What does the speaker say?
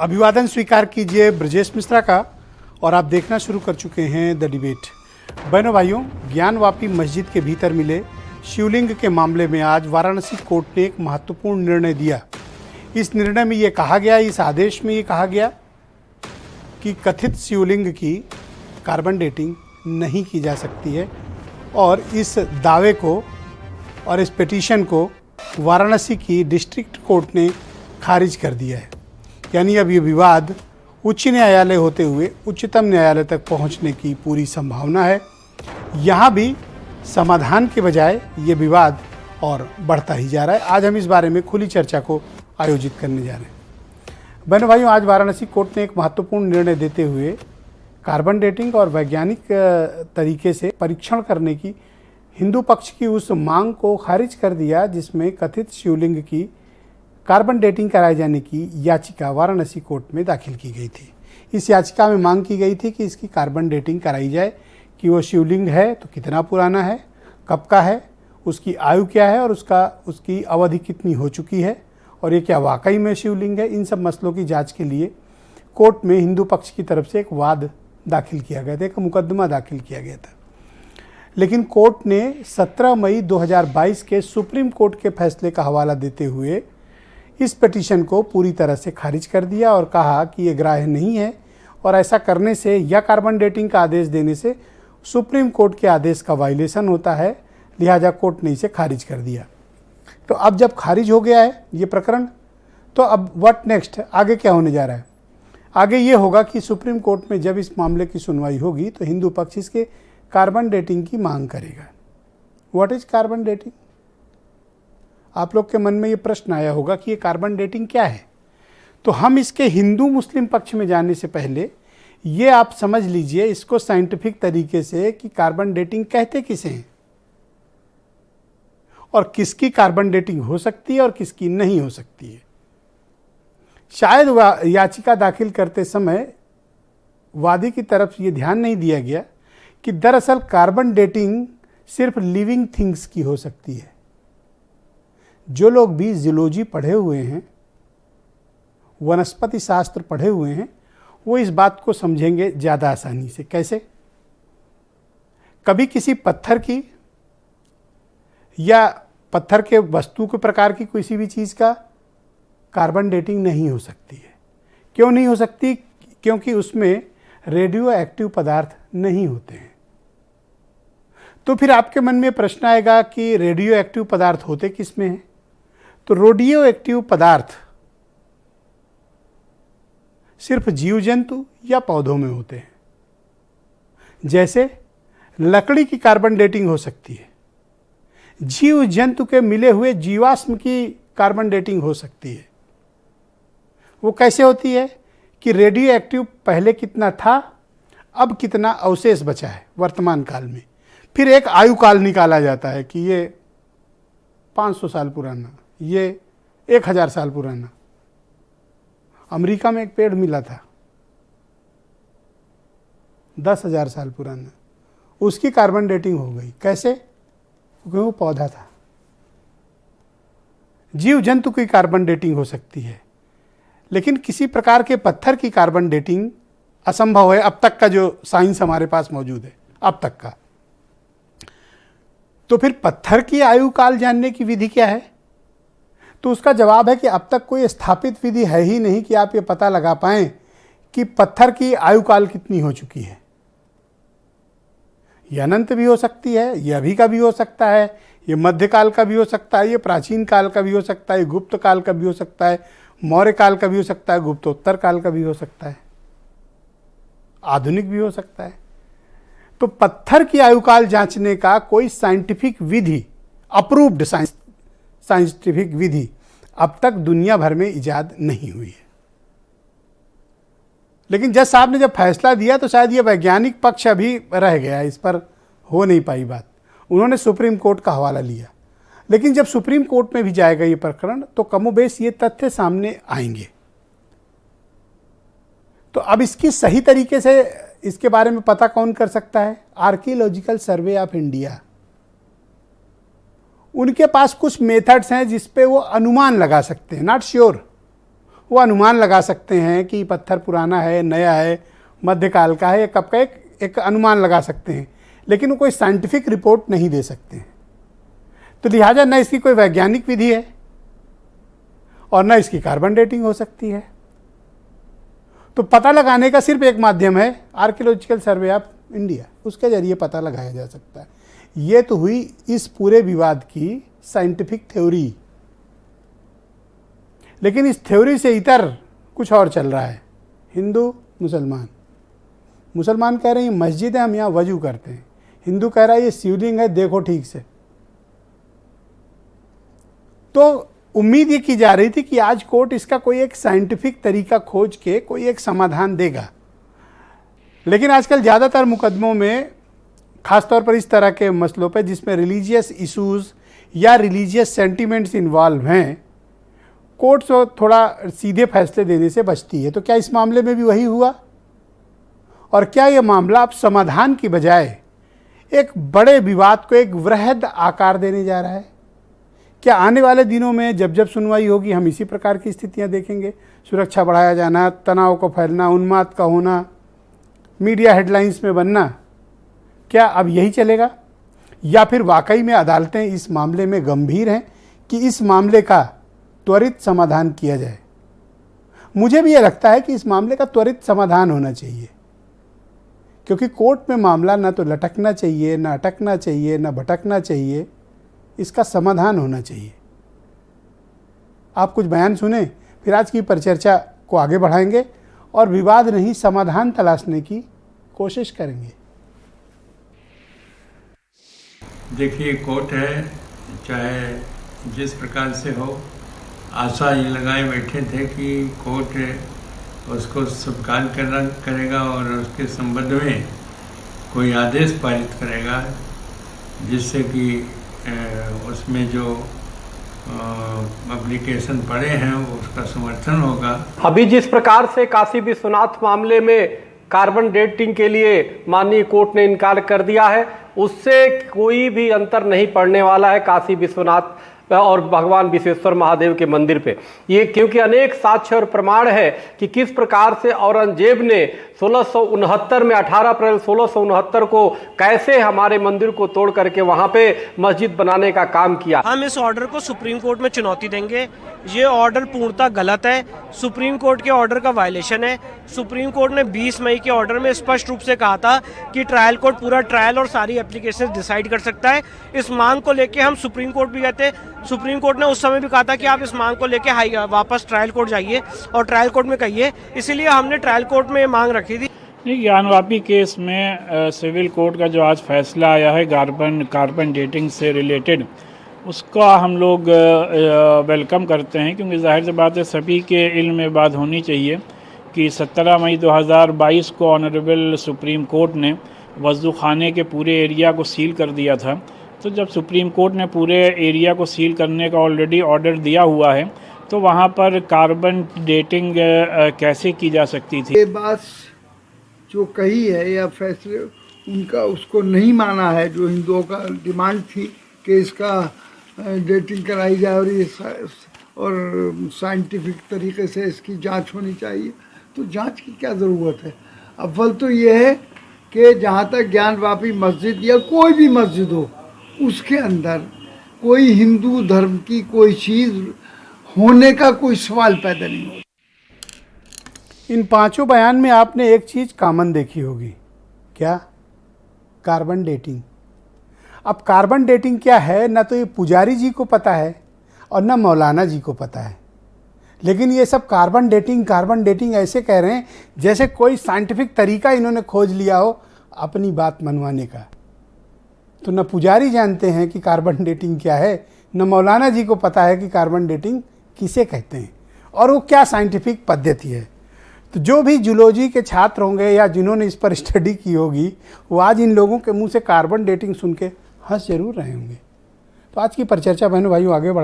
अभिवादन स्वीकार कीजिए ब्रजेश मिश्रा का और आप देखना शुरू कर चुके हैं द डिबेट। बहनों भाइयों, ज्ञानवापी मस्जिद के भीतर मिले शिवलिंग के मामले में आज वाराणसी कोर्ट ने एक महत्वपूर्ण निर्णय दिया। इस निर्णय में ये कहा गया, इस आदेश में ये कहा गया कि कथित शिवलिंग की कार्बन डेटिंग नहीं की जा सकती है और इस दावे को और इस पिटीशन को वाराणसी की डिस्ट्रिक्ट कोर्ट ने खारिज कर दिया है। यानी अब ये विवाद उच्च न्यायालय होते हुए उच्चतम न्यायालय तक पहुंचने की पूरी संभावना है। यहाँ भी समाधान के बजाय ये विवाद और बढ़ता ही जा रहा है। आज हम इस बारे में खुली चर्चा को आयोजित करने जा रहे हैं। बहनों भाइयों, आज वाराणसी कोर्ट ने एक महत्वपूर्ण निर्णय देते हुए कार्बन डेटिंग और वैज्ञानिक तरीके से परीक्षण करने की हिंदू पक्ष की उस मांग को खारिज कर दिया जिसमें कथित शिवलिंग की कार्बन डेटिंग कराए जाने की याचिका वाराणसी कोर्ट में दाखिल की गई थी। इस याचिका में मांग की गई थी कि इसकी कार्बन डेटिंग कराई जाए कि वो शिवलिंग है तो कितना पुराना है, कब का है, उसकी आयु क्या है और उसकी अवधि कितनी हो चुकी है और ये क्या वाकई में शिवलिंग है। इन सब मसलों की जांच के लिए कोर्ट में हिंदू पक्ष की तरफ से एक वाद दाखिल किया गया था, एक मुकदमा दाखिल किया गया था। लेकिन कोर्ट ने 17 मई 2022 के सुप्रीम कोर्ट के फैसले का हवाला देते हुए इस पिटीशन को पूरी तरह से खारिज कर दिया और कहा कि ये ग्राह्य नहीं है और ऐसा करने से या कार्बन डेटिंग का आदेश देने से सुप्रीम कोर्ट के आदेश का वायलेशन होता है, लिहाजा कोर्ट ने इसे खारिज कर दिया। तो अब जब खारिज हो गया है ये प्रकरण, तो अब व्हाट नेक्स्ट, आगे क्या होने जा रहा है? आगे ये होगा कि सुप्रीम कोर्ट में जब इस मामले की सुनवाई होगी तो हिंदू पक्ष इसके कार्बन डेटिंग की मांग करेगा। What is carbon dating? आप लोग के मन में ये प्रश्न आया होगा कि ये कार्बन डेटिंग क्या है। तो हम इसके हिंदू मुस्लिम पक्ष में जाने से पहले ये आप समझ लीजिए इसको साइंटिफिक तरीके से कि कार्बन डेटिंग कहते किसे हैं और किसकी कार्बन डेटिंग हो सकती है और किसकी नहीं हो सकती है। शायद याचिका दाखिल करते समय वादी की तरफ ये ध्यान नहीं दिया गया कि दरअसल कार्बन डेटिंग सिर्फ लिविंग थिंग्स की हो सकती है। जो लोग भी जूलॉजी पढ़े हुए हैं, वनस्पति शास्त्र पढ़े हुए हैं, वो इस बात को समझेंगे ज़्यादा आसानी से। कैसे? कभी किसी पत्थर की या पत्थर के वस्तु के प्रकार की किसी भी चीज़ का कार्बन डेटिंग नहीं हो सकती है। क्यों नहीं हो सकती? क्योंकि उसमें रेडियो एक्टिव पदार्थ नहीं होते हैं। तो फिर आपके मन में प्रश्न आएगा कि रेडियो एक्टिव पदार्थ होते किस में हैं? तो रेडियो एक्टिव पदार्थ सिर्फ जीव जंतु या पौधों में होते हैं। जैसे लकड़ी की कार्बन डेटिंग हो सकती है, जीव जंतु के मिले हुए जीवाश्म की कार्बन डेटिंग हो सकती है। वो कैसे होती है कि रेडियो एक्टिव पहले कितना था, अब कितना अवशेष बचा है वर्तमान काल में। फिर एक आयु काल निकाला जाता है कि ये 500 साल पुराना, ये 1000 साल पुराना। अमेरिका में एक पेड़ मिला था 10,000 साल पुराना, उसकी कार्बन डेटिंग हो गई। कैसे? क्योंकि वो पौधा था। जीव जंतु की कार्बन डेटिंग हो सकती है, लेकिन किसी प्रकार के पत्थर की कार्बन डेटिंग असंभव है, अब तक का जो साइंस हमारे पास मौजूद है, अब तक का। तो फिर पत्थर की आयु काल जानने की विधि क्या है? तो उसका जवाब है कि अब तक कोई स्थापित विधि है ही नहीं कि आप ये पता लगा पाएं कि पत्थर की आयु काल कितनी हो चुकी है। ये अनंत भी हो सकती है, ये अभी का भी हो सकता है, ये मध्यकाल का भी हो सकता है, ये प्राचीन काल का भी हो सकता है, गुप्त काल का भी हो सकता है, मौर्य काल का भी हो सकता है, गुप्तोत्तर काल का भी हो सकता है, आधुनिक भी हो सकता है। तो पत्थर की आयु काल जांचने का कोई साइंटिफिक विधि, अप्रूव्ड साइंटिफिक विधि अब तक दुनिया भर में इजाद नहीं हुई है। लेकिन जज साहब ने जब फैसला दिया तो शायद ये वैज्ञानिक पक्ष अभी रह गया, इस पर हो नहीं पाई बात। उन्होंने सुप्रीम कोर्ट का हवाला लिया, लेकिन जब सुप्रीम कोर्ट में भी जाएगा ये प्रकरण तो कमोबेश ये तथ्य सामने आएंगे। तो अब इसकी सही तरीके से इसके बारे में पता कौन कर सकता है? Archaeological survey of India. उनके पास कुछ मेथड्स हैं जिस पे वो अनुमान लगा सकते हैं, नॉट श्योर। वो अनुमान लगा सकते हैं कि पत्थर पुराना है, नया है, मध्यकाल का है, कब का, एक अनुमान लगा सकते हैं, लेकिन वो कोई साइंटिफिक रिपोर्ट नहीं दे सकते हैं। तो लिहाजा न इसकी कोई वैज्ञानिक विधि है और न इसकी कार्बन डेटिंग हो सकती है। तो पता लगाने का सिर्फ एक माध्यम है आर्कियोलॉजिकल सर्वे ऑफ इंडिया, उसके जरिए पता लगाया जा सकता है। ये तो हुई इस पूरे विवाद की साइंटिफिक थ्योरी, लेकिन इस थ्योरी से इतर कुछ और चल रहा है। हिंदू मुसलमान कह रहे हैं मस्जिद है, हम यहाँ वजू करते हैं। हिंदू कह रहा है ये शिवलिंग है, देखो ठीक से। तो उम्मीद ये की जा रही थी कि आज कोर्ट इसका कोई एक साइंटिफिक तरीका खोज के कोई एक समाधान देगा, लेकिन आजकल ज़्यादातर मुकदमों में, खासतौर पर इस तरह के मसलों पे जिसमें रिलीजियस इशूज़ या रिलीजियस सेंटिमेंट्स इन्वॉल्व हैं, कोर्ट तो थोड़ा सीधे फैसले देने से बचती है। तो क्या इस मामले में भी वही हुआ? और क्या ये मामला अब समाधान की बजाय एक बड़े विवाद को एक वृहद आकार देने जा रहा है? क्या आने वाले दिनों में जब जब सुनवाई होगी हम इसी प्रकार की स्थितियां देखेंगे? सुरक्षा बढ़ाया जाना, तनाव को फैलना, उन्माद का होना, मीडिया हेडलाइंस में बनना, क्या अब यही चलेगा? या फिर वाकई में अदालतें इस मामले में गंभीर हैं कि इस मामले का त्वरित समाधान किया जाए? मुझे भी ये लगता है कि इस मामले का त्वरित समाधान होना चाहिए, क्योंकि कोर्ट में मामला ना तो लटकना चाहिए, ना अटकना चाहिए, ना भटकना चाहिए, इसका समाधान होना चाहिए। आप कुछ बयान सुने, फिर आज की परिचर्चा को आगे बढ़ाएंगे और विवाद नहीं समाधान तलाशने की कोशिश करेंगे। देखिए, कोर्ट है, चाहे जिस प्रकार से हो, आशा ये लगाए बैठे थे कि कोर्ट उसको स्वीकार करेगा और उसके संबंध में कोई आदेश पारित करेगा, जिससे कि उसमें जो एप्लीकेशन पड़े हैं उसका समर्थन होगा। अभी जिस प्रकार से काशी विश्वनाथ मामले में कार्बन डेटिंग के लिए माननीय कोर्ट ने इनकार कर दिया है, उससे कोई भी अंतर नहीं पड़ने वाला है काशी विश्वनाथ और भगवान विश्वेश्वर महादेव के मंदिर पे। ये क्योंकि अनेक साक्ष्य और प्रमाण है कि किस प्रकार से औरंगजेब ने 1669 में 18 अप्रैल 1669 को कैसे हमारे मंदिर को तोड़ करके वहां पे मस्जिद बनाने का काम किया। हम इस ऑर्डर को सुप्रीम कोर्ट में चुनौती देंगे। ये ऑर्डर पूर्णतः गलत है, सुप्रीम कोर्ट के ऑर्डर का वायलेशन है। सुप्रीम कोर्ट ने 20 मई के ऑर्डर में स्पष्ट रूप से कहा था कि ट्रायल कोर्ट पूरा ट्रायल और सारी एप्लीकेशन डिसाइड कर सकता है। इस मांग को लेके हम सुप्रीम कोर्ट भी गए थे। सुप्रीम कोर्ट ने उस समय भी कहा था कि आप इस मांग को लेके वापस ट्रायल कोर्ट जाइए और ट्रायल कोर्ट में कहिए। इसीलिए हमने ट्रायल कोर्ट में ये मांग रखी थी। ज्ञानवापी केस में सिविल कोर्ट का जो आज फैसला आया है कार्बन डेटिंग से रिलेटेड, उसका हम लोग वेलकम करते हैं, क्योंकि जाहिर सी बात है सभी के इल्म में बात होनी चाहिए कि 17 मई 2022 को ऑनरेबल सुप्रीम कोर्ट ने वज़ू खाने के पूरे एरिया को सील कर दिया था। तो जब सुप्रीम कोर्ट ने पूरे एरिया को सील करने का ऑलरेडी ऑर्डर दिया हुआ है, तो वहाँ पर कार्बन डेटिंग कैसे की जा सकती थी? ये बात जो कही है या फैसले उनका उसको नहीं माना है, जो हिंदुओं का डिमांड थी कि इसका डेटिंग कराई जाए और साइंटिफिक तरीके से इसकी जांच होनी चाहिए। तो जांच की क्या ज़रूरत है? अव्वल तो ये है कि जहाँ तक ज्ञानवापी मस्जिद या कोई भी मस्जिद हो, उसके अंदर कोई हिंदू धर्म की कोई चीज़ होने का कोई सवाल पैदा नहीं हो। इन पांचों बयान में आपने एक चीज़ कॉमन देखी होगी, क्या? Carbon dating. अब कार्बन डेटिंग क्या है, ना तो ये पुजारी जी को पता है और ना मौलाना जी को पता है, लेकिन ये सब कार्बन डेटिंग ऐसे कह रहे हैं जैसे कोई साइंटिफिक तरीका इन्होंने खोज लिया हो अपनी बात मनवाने का। तो न पुजारी जानते हैं कि कार्बन डेटिंग क्या है, न मौलाना जी को पता है कि कार्बन डेटिंग किसे कहते हैं और वो क्या साइंटिफिक पद्धति है। तो जो भी जूलॉजी के छात्र होंगे या जिन्होंने इस पर स्टडी की होगी, वो आज इन लोगों के मुंह से कार्बन डेटिंग सुन के हंस जरूर रहे होंगे। तो आज की परिचर्चा बहनों भाइयों आगे बढ़ा